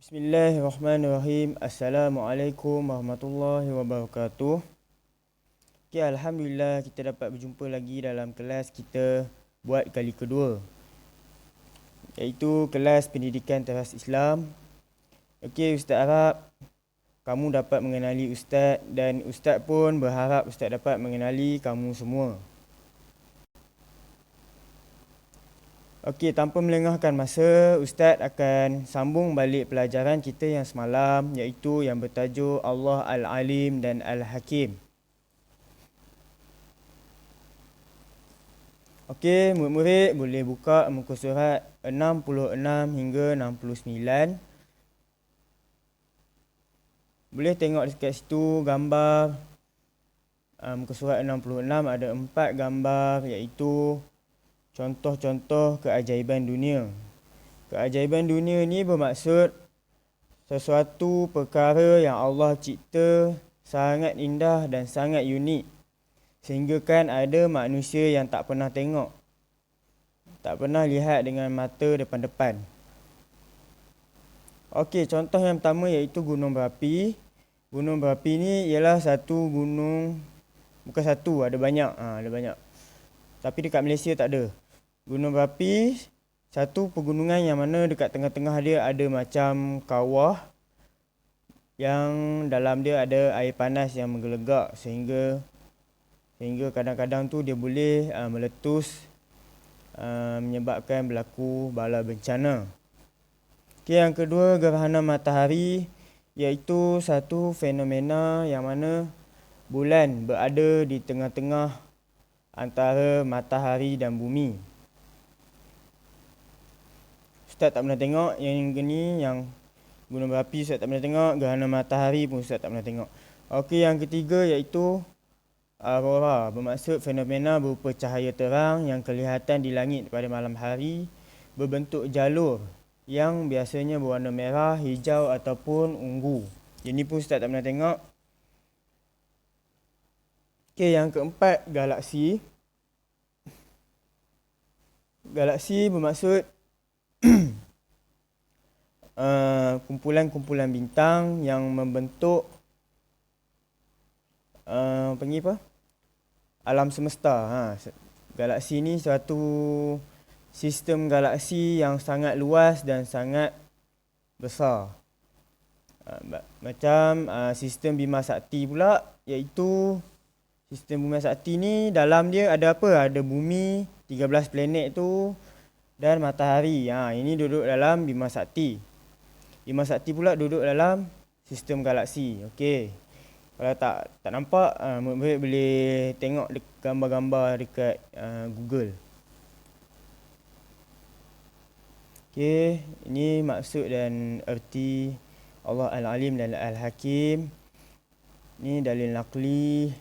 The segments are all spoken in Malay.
Bismillahirrahmanirrahim. Assalamualaikum warahmatullahi wabarakatuh. Okay, Alhamdulillah kita dapat berjumpa lagi dalam kelas kita buat kali kedua, iaitu kelas pendidikan teras Islam. Okay, Ustaz harap kamu dapat mengenali Ustaz dan Ustaz pun berharap Ustaz dapat mengenali kamu semua. Okey, tanpa melengahkan masa, Ustaz akan sambung balik pelajaran kita yang semalam, iaitu yang bertajuk Allah Al-Alim dan Al-Hakim. Okey, murid-murid boleh buka muka surat 66 hingga 69. Boleh tengok dekat situ gambar muka surat 66 ada 4 gambar, iaitu contoh-contoh keajaiban dunia. Keajaiban dunia ni bermaksud sesuatu perkara yang Allah cipta sangat indah dan sangat unik, sehingga kan ada manusia yang tak pernah tengok, tak pernah lihat dengan mata depan-depan. Okey, contoh yang pertama iaitu gunung berapi. Gunung berapi ni ialah satu gunung, bukan satu, ada banyak. Ada banyak. Tapi dekat Malaysia tak ada. Gunung berapi, satu pegunungan yang mana dekat tengah-tengah dia ada macam kawah yang dalam dia ada air panas yang menggelegak sehingga kadang-kadang tu dia boleh meletus, menyebabkan berlaku bala bencana. Okay, yang kedua, gerhana matahari, iaitu satu fenomena yang mana bulan berada di tengah-tengah antara matahari dan bumi. Ustaz tak pernah tengok yang ni, yang gunung berapi Ustaz tak pernah tengok, gerhana matahari pun Ustaz tak pernah tengok. Okey, yang ketiga iaitu aurora, bermaksud fenomena berupa cahaya terang yang kelihatan di langit pada malam hari, berbentuk jalur yang biasanya berwarna merah, hijau ataupun ungu. Ini pun Ustaz tak pernah tengok. Okey, yang keempat, galaksi. Galaksi bermaksud kumpulan-kumpulan bintang yang membentuk alam semesta. Galaksi ni suatu sistem galaksi yang sangat luas dan sangat besar. Macam sistem Bima Sakti pula, iaitu sistem Bima Sakti ni dalam dia ada apa? Ada bumi, 13 planet tu, dan matahari. Ini duduk dalam Bima Sakti. Bima Sakti pula duduk dalam sistem galaksi. Okey. Kalau tak nampak, murid boleh tengok gambar-gambar dekat Google. Okey, ini maksud dan erti Allah Al-Alim dan Al-Hakim. Ini dalil naqli.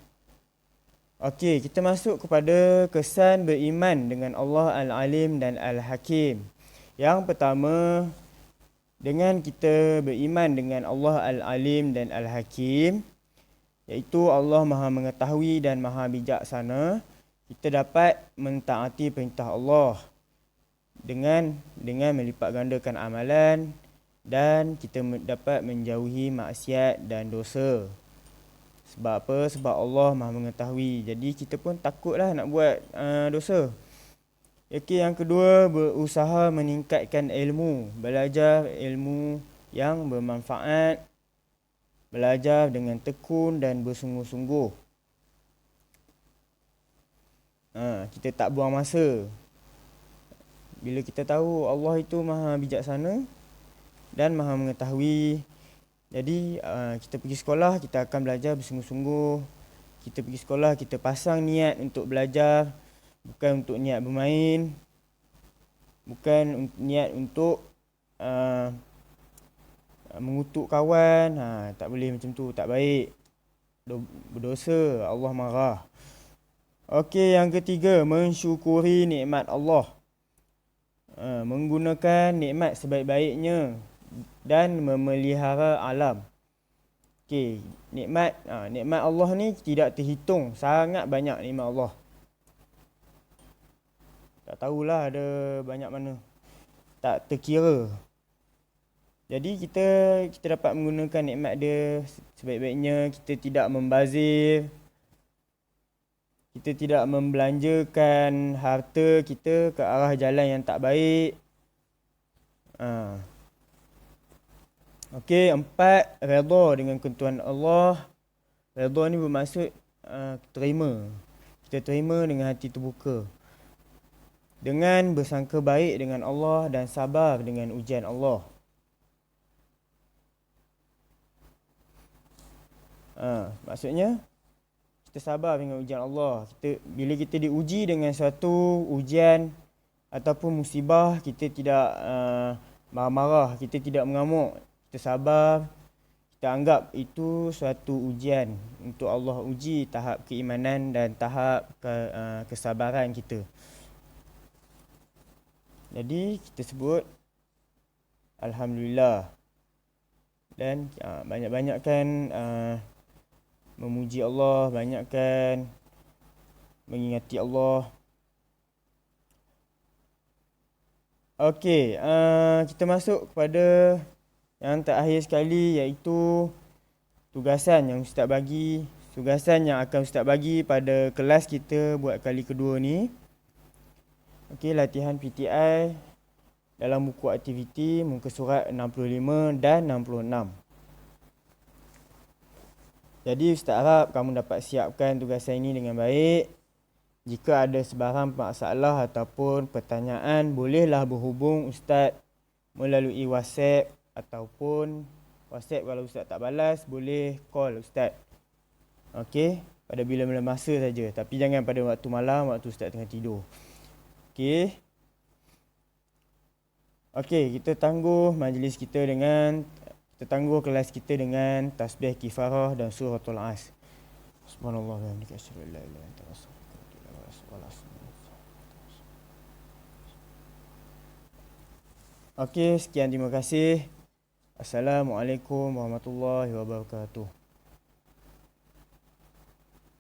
Okey, kita masuk kepada kesan beriman dengan Allah Al-Alim dan Al-Hakim. Yang pertama, dengan kita beriman dengan Allah Al-Alim dan Al-Hakim, iaitu Allah Maha Mengetahui dan Maha Bijaksana, kita dapat mentaati perintah Allah dengan melipat gandakan amalan, dan kita dapat menjauhi maksiat dan dosa. Sebab apa? Sebab Allah Maha Mengetahui. Jadi kita pun takutlah nak buat dosa. Okey, yang kedua, berusaha meningkatkan ilmu, belajar ilmu yang bermanfaat, belajar dengan tekun dan bersungguh-sungguh. Kita tak buang masa. Bila kita tahu Allah itu Maha Bijaksana dan Maha Mengetahui, jadi kita pergi sekolah, kita akan belajar bersungguh-sungguh. Kita pergi sekolah, kita pasang niat untuk belajar, bukan untuk niat bermain, bukan niat untuk mengutuk kawan. Tak boleh macam tu, tak baik, berdosa, Allah marah. Okey, yang ketiga, mensyukuri nikmat Allah, menggunakan nikmat sebaik-baiknya dan memelihara alam. Okey, nikmat Allah ni tidak terhitung, sangat banyak nikmat Allah. Tak tahulah ada banyak mana, tak terkira. Jadi kita dapat menggunakan nikmat dia sebaik-baiknya. Kita tidak membazir, kita tidak membelanjakan harta kita ke arah jalan yang tak baik. Okey, 4, redha dengan ketentuan Allah. Redha ni bermaksud terima. Kita terima dengan hati terbuka. Dengan bersangka baik dengan Allah dan sabar dengan ujian Allah. Maksudnya kita sabar dengan ujian Allah. Bila kita diuji dengan suatu ujian ataupun musibah, kita tidak marah-marah, kita tidak mengamuk. Kita sabar, kita anggap itu suatu ujian untuk Allah uji tahap keimanan dan tahap kesabaran kita. Jadi kita sebut Alhamdulillah. Dan banyak-banyakkan memuji Allah, banyakkan mengingati Allah. Okey, kita masuk kepada yang terakhir sekali, iaitu tugasan yang Ustaz bagi. Tugasan yang akan Ustaz bagi pada kelas kita buat kali kedua ni. Okey, latihan PTI dalam buku aktiviti muka surat 65 dan 66. Jadi Ustaz harap kamu dapat siapkan tugasan ini dengan baik. Jika ada sebarang masalah ataupun pertanyaan, bolehlah berhubung Ustaz melalui WhatsApp ataupun WhatsApp kalau Ustaz tak balas, boleh call Ustaz. Okey, pada bila-bila masa saja. Tapi jangan pada waktu malam, waktu Ustaz tengah tidur. Okey. Okey, kita tangguh majlis kita dengan kita tangguh kelas kita dengan tasbih kifarah dan suratul As. Subhanallah wa bihamdihi asyhadu an la ilaha illa anta astaghfiruka wa atubu ilaik. Okey, sekian, terima kasih. Assalamualaikum warahmatullahi wabarakatuh.